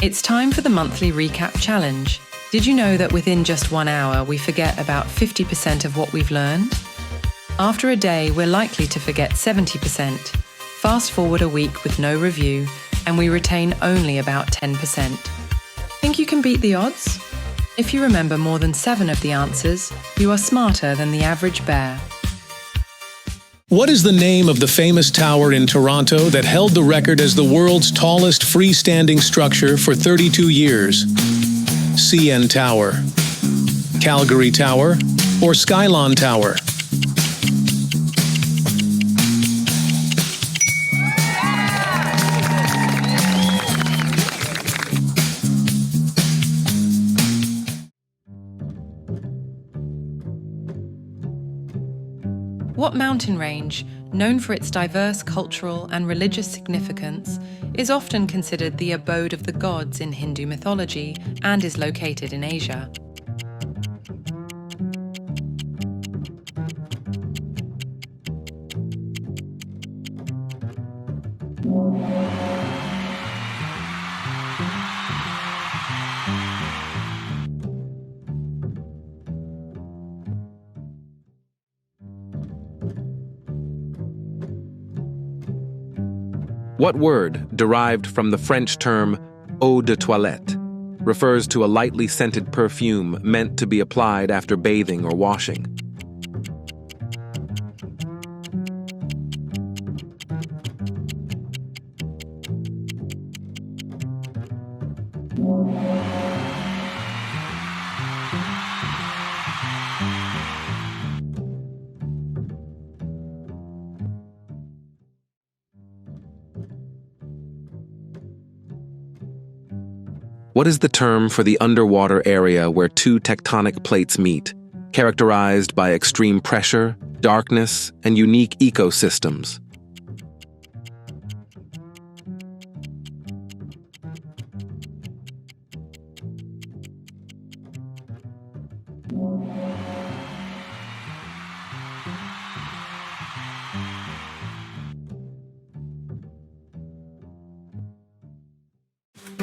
It's time for the monthly recap challenge. Did you know that within just 1 hour we forget about 50% of what we've learned? After a day, we're likely to forget 70%. Fast forward a week with no review, and we retain only about 10%. Think you can beat the odds? If you remember more than 7 of the answers, you are smarter than the average bear. What is the name of the famous tower in Toronto that held the record as the world's tallest freestanding structure for 32 years? CN Tower, Calgary Tower, or Skylon Tower? What mountain range, known for its diverse cultural and religious significance, is often considered the abode of the gods in Hindu mythology and is located in Asia? What word, derived from the French term eau de toilette, refers to a lightly scented perfume meant to be applied after bathing or washing? What is the term for the underwater area where two tectonic plates meet, characterized by extreme pressure, darkness, and unique ecosystems?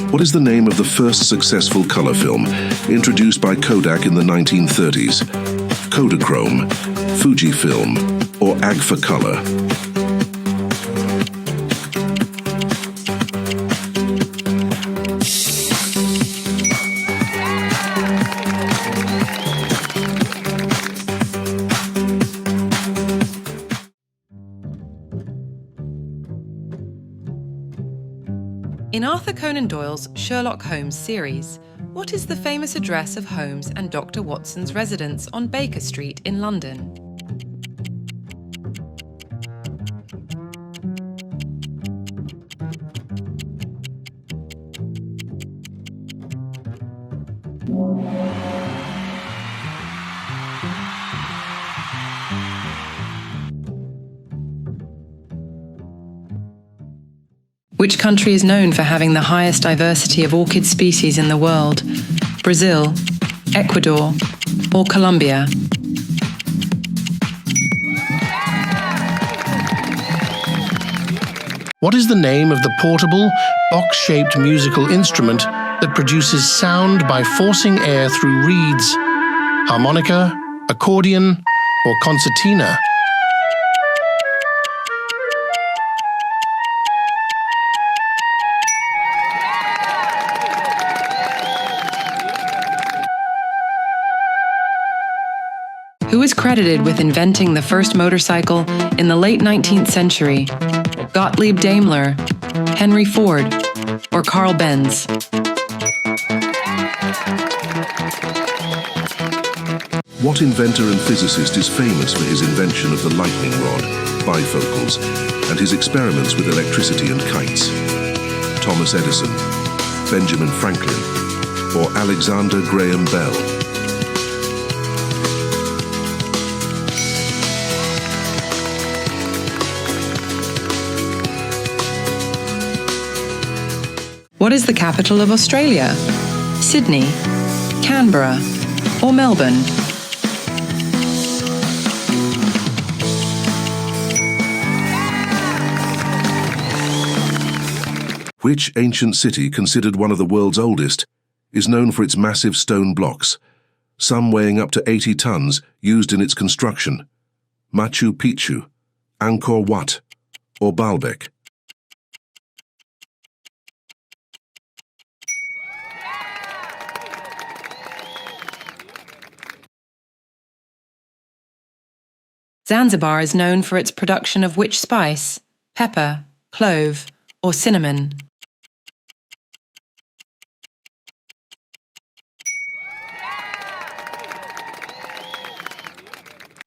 What is the name of the first successful color film introduced by Kodak in the 1930s? Kodachrome, Fujifilm, or Agfacolor? In Arthur Conan Doyle's Sherlock Holmes series, what is the famous address of Holmes and Dr. Watson's residence on Baker Street in London? Which country is known for having the highest diversity of orchid species in the world? Brazil, Ecuador, or Colombia? What is the name of the portable, box-shaped musical instrument that produces sound by forcing air through reeds? Harmonica, accordion, or concertina? Who is credited with inventing the first motorcycle in the late 19th century? Gottlieb Daimler, Henry Ford, or Carl Benz? What inventor and physicist is famous for his invention of the lightning rod, bifocals, and his experiments with electricity and kites? Thomas Edison, Benjamin Franklin, or Alexander Graham Bell? What is the capital of Australia? Sydney, Canberra, or Melbourne? Which ancient city, considered one of the world's oldest, is known for its massive stone blocks, some weighing up to 80 tons, used in its construction? Machu Picchu, Angkor Wat, or Baalbek? Zanzibar is known for its production of which spice? Pepper, clove, or cinnamon?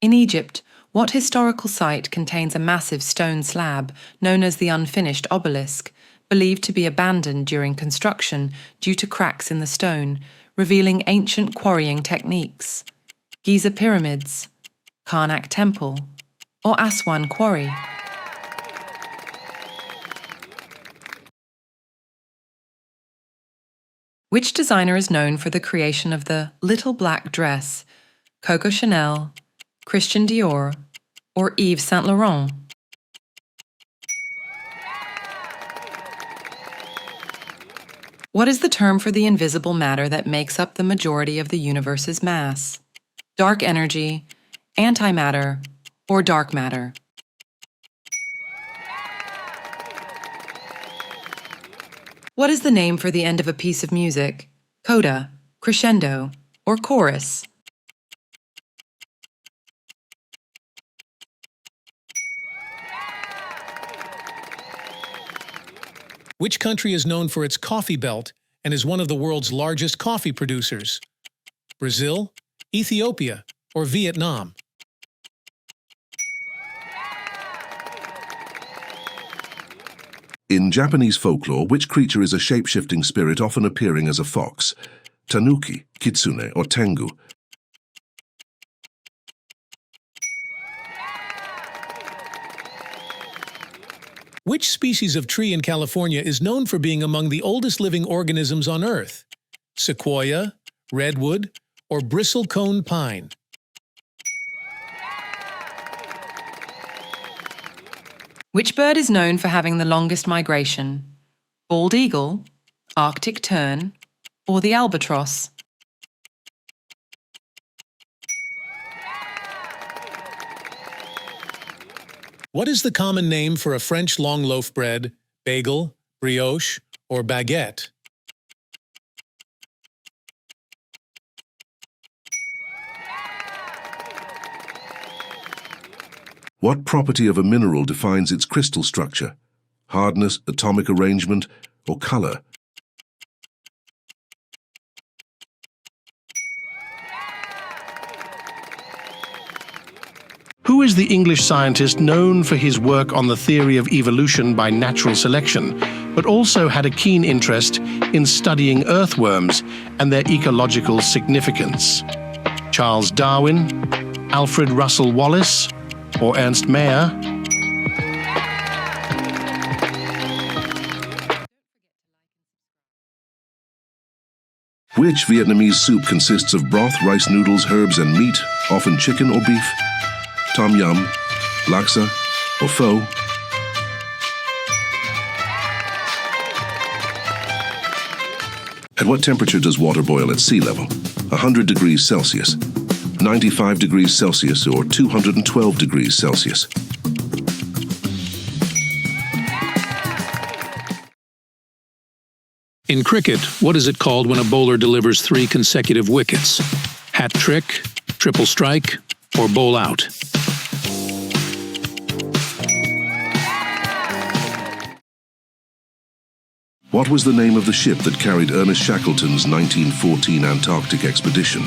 In Egypt, what historical site contains a massive stone slab known as the unfinished obelisk, believed to be abandoned during construction due to cracks in the stone, revealing ancient quarrying techniques? Giza Pyramids, Karnak Temple, or Aswan Quarry? Which designer is known for the creation of the little black dress? Coco Chanel, Christian Dior, or Yves Saint Laurent? What is the term for the invisible matter that makes up the majority of the universe's mass? Dark energy, antimatter, or dark matter? What is the name for the end of a piece of music? Coda, crescendo, or chorus? Which country is known for its coffee belt and is one of the world's largest coffee producers? Brazil, Ethiopia, or Vietnam? In Japanese folklore, which creature is a shape-shifting spirit often appearing as a fox? Tanuki, kitsune, or tengu? Which species of tree in California is known for being among the oldest living organisms on Earth? Sequoia, redwood, or bristlecone pine? Which bird is known for having the longest migration? Bald eagle, Arctic tern, or the albatross? What is the common name for a French long loaf bread, bagel, brioche, or baguette? What property of a mineral defines its crystal structure? Hardness, atomic arrangement, or color? Who is the English scientist known for his work on the theory of evolution by natural selection, but also had a keen interest in studying earthworms and their ecological significance? Charles Darwin, Alfred Russel Wallace, or Ernst Mayr? Which Vietnamese soup consists of broth, rice noodles, herbs, and meat, often chicken or beef? Tom yum, laksa, or pho? At what temperature does water boil at sea level? 100 degrees Celsius, 95 degrees Celsius, or 212 degrees Celsius? In cricket, what is it called when a bowler delivers 3 consecutive wickets? Hat trick, triple strike, or bowl out? What was the name of the ship that carried Ernest Shackleton's 1914 Antarctic expedition?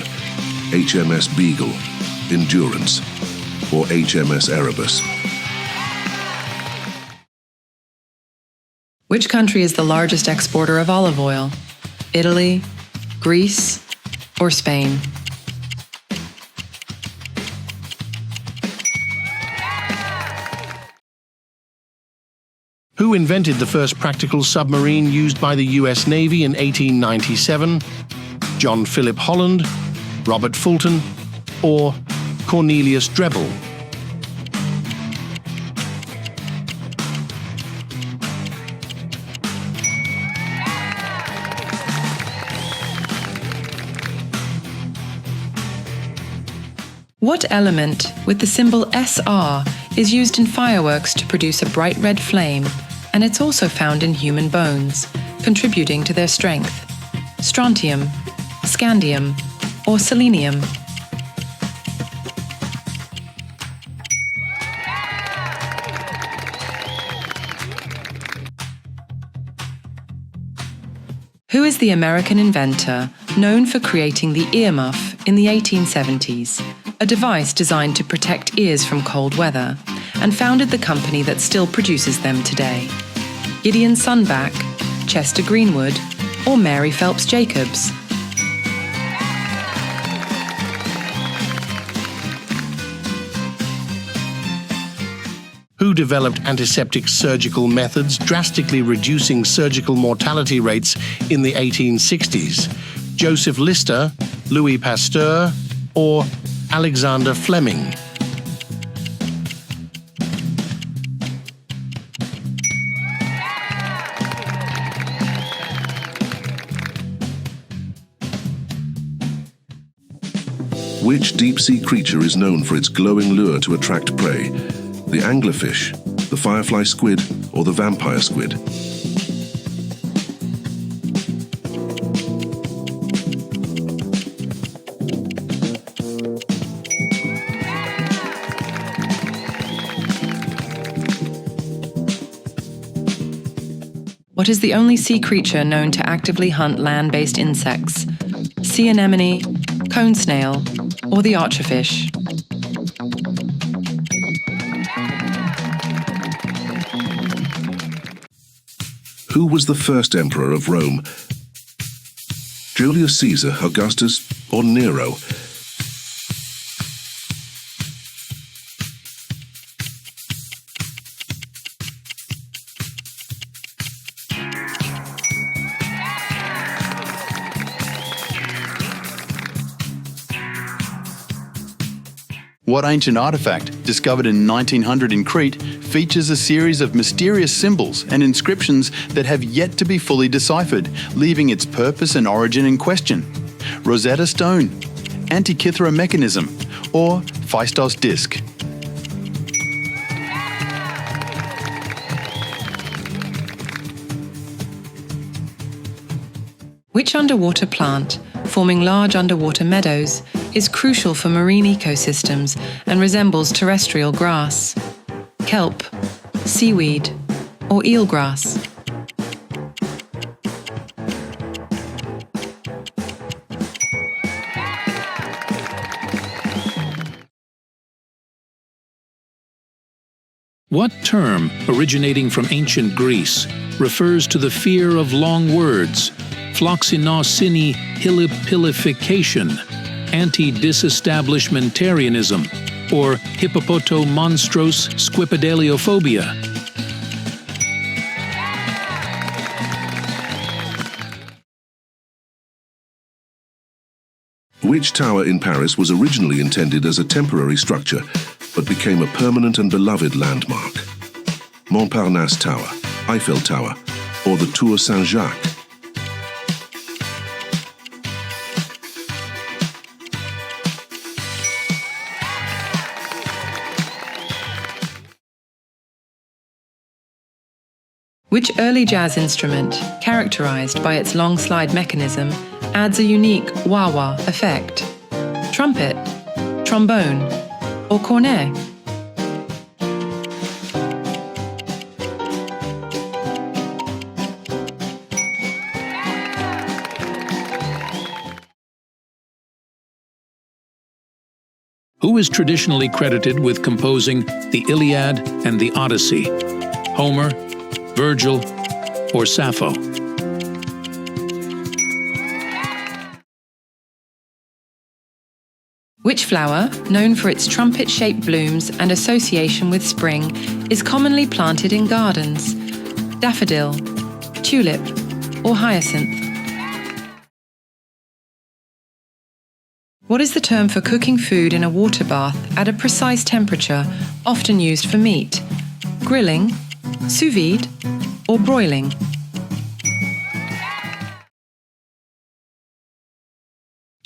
HMS Beagle, Endurance, or HMS Erebus? Which country is the largest exporter of olive oil? Italy, Greece, or Spain? Who invented the first practical submarine used by the US Navy in 1897? John Philip Holland, Robert Fulton, or Cornelius Drebbel? What element with the symbol SR is used in fireworks to produce a bright red flame, and it's also found in human bones, contributing to their strength? Strontium, scandium, or selenium? Who is the American inventor known for creating the earmuff in the 1870s, a device designed to protect ears from cold weather, and founded the company that still produces them today? Gideon Sunback, Chester Greenwood, or Mary Phelps Jacobs? Who developed antiseptic surgical methods, drastically reducing surgical mortality rates in the 1860s? Joseph Lister, Louis Pasteur, or Alexander Fleming? Which deep-sea creature is known for its glowing lure to attract prey? The anglerfish, the firefly squid, or the vampire squid? What is the only sea creature known to actively hunt land-based insects? Sea anemone, cone snail, or the archerfish? Who was the first emperor of Rome? Julius Caesar, Augustus, or Nero? What ancient artifact, discovered in 1900 in Crete, features a series of mysterious symbols and inscriptions that have yet to be fully deciphered, leaving its purpose and origin in question? Rosetta Stone, Antikythera mechanism, or Phaistos disk? Which underwater plant, forming large underwater meadows, is crucial for marine ecosystems and resembles terrestrial grass? Kelp, seaweed, or eelgrass? What term, originating from ancient Greece, refers to the fear of long words, floxinocini hilipilification, anti-disestablishmentarianism, or hippopotomonstros squipedaliophobia? Which tower in Paris was originally intended as a temporary structure, but became a permanent and beloved landmark? Montparnasse Tower, Eiffel Tower, or the Tour Saint-Jacques? Which early jazz instrument, characterized by its long slide mechanism, adds a unique wah-wah effect? Trumpet, trombone, or cornet? Who is traditionally credited with composing the Iliad and the Odyssey? Homer, Virgil, or Sappho? Which flower, known for its trumpet-shaped blooms and association with spring, is commonly planted in gardens? Daffodil, tulip, or hyacinth? What is the term for cooking food in a water bath at a precise temperature, often used for meat? Grilling, sous vide, or broiling?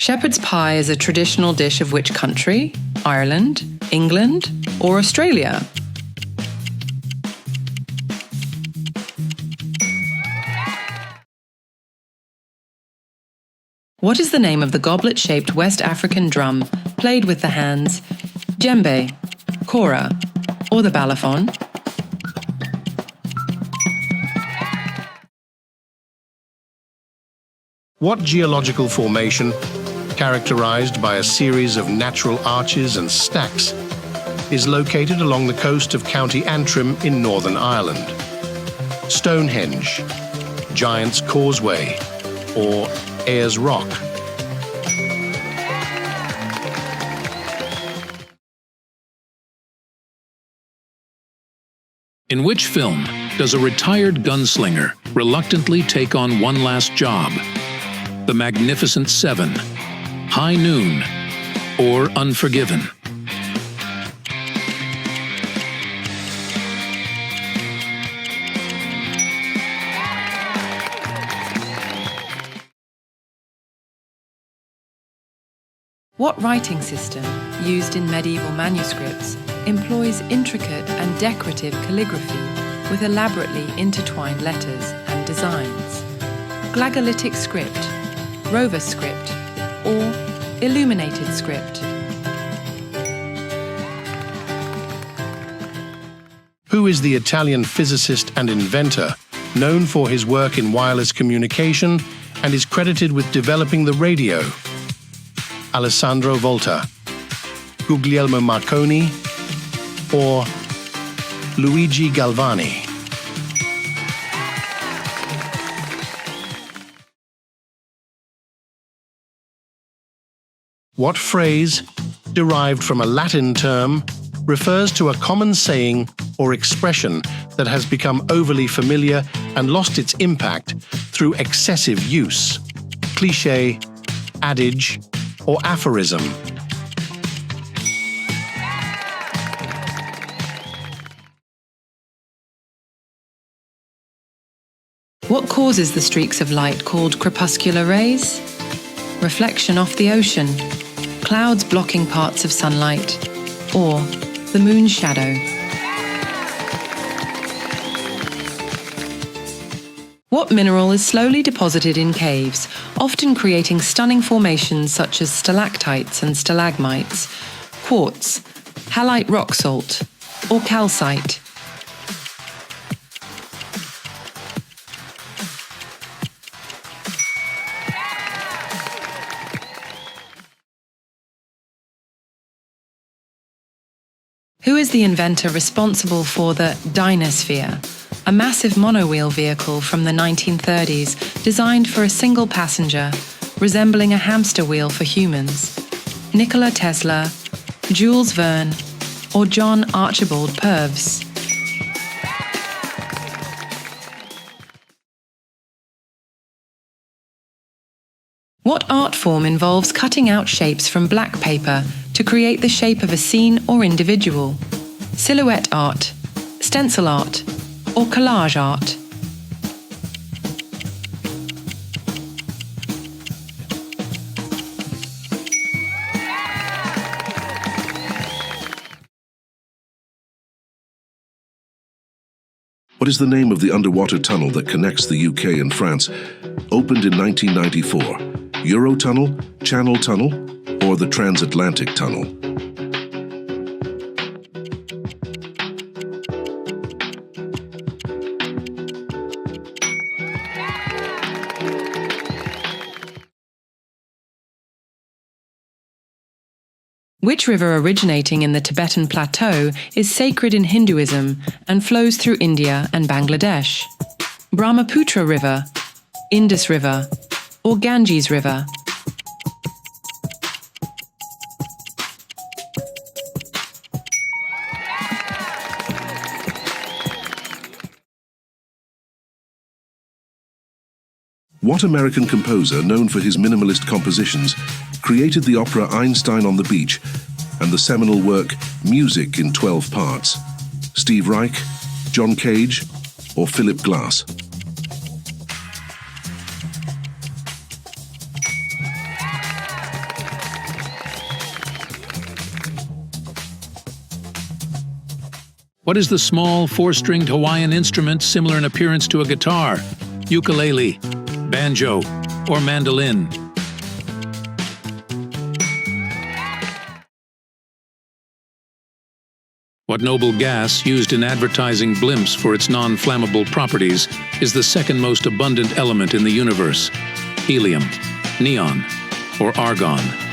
Shepherd's pie is a traditional dish of which country? Ireland, England, or Australia? What is the name of the goblet-shaped West African drum played with the hands, djembe, kora, or the balafon? What geological formation, characterized by a series of natural arches and stacks, is located along the coast of County Antrim in Northern Ireland? Stonehenge, Giant's Causeway, or Ayers Rock? In which film does a retired gunslinger reluctantly take on one last job? The Magnificent Seven, High Noon, or Unforgiven? What writing system, used in medieval manuscripts, employs intricate and decorative calligraphy with elaborately intertwined letters and designs? Glagolitic script, Rover script, or illuminated script? Who is the Italian physicist and inventor known for his work in wireless communication and is credited with developing the radio? Alessandro Volta, Guglielmo Marconi, or Luigi Galvani? What phrase, derived from a Latin term, refers to a common saying or expression that has become overly familiar and lost its impact through excessive use? Cliché, adage, or aphorism? What causes the streaks of light called crepuscular rays? Reflection off the ocean, clouds blocking parts of sunlight, or the moon's shadow. What mineral is slowly deposited in caves, often creating stunning formations such as stalactites and stalagmites, quartz, halite rock salt, or calcite? Who is the inventor responsible for the Dynasphere, a massive monowheel vehicle from the 1930s designed for a single passenger, resembling a hamster wheel for humans? Nikola Tesla, Jules Verne, or John Archibald Purves? What art form involves cutting out shapes from black paper to create the shape of a scene or individual? Silhouette art, stencil art, or collage art? What is the name of the underwater tunnel that connects the UK and France? Opened in 1994. Eurotunnel, Channel Tunnel, or the Transatlantic Tunnel? Which river originating in the Tibetan Plateau is sacred in Hinduism and flows through India and Bangladesh? Brahmaputra River, Indus River, or Ganges River? What American composer, known for his minimalist compositions, created the opera Einstein on the Beach and the seminal work Music in 12 Parts? Steve Reich, John Cage, or Philip Glass? What is the small, four-stringed Hawaiian instrument similar in appearance to a guitar, ukulele, banjo, or mandolin? What noble gas, used in advertising blimps for its non-flammable properties, is the second most abundant element in the universe? Helium, neon, or argon?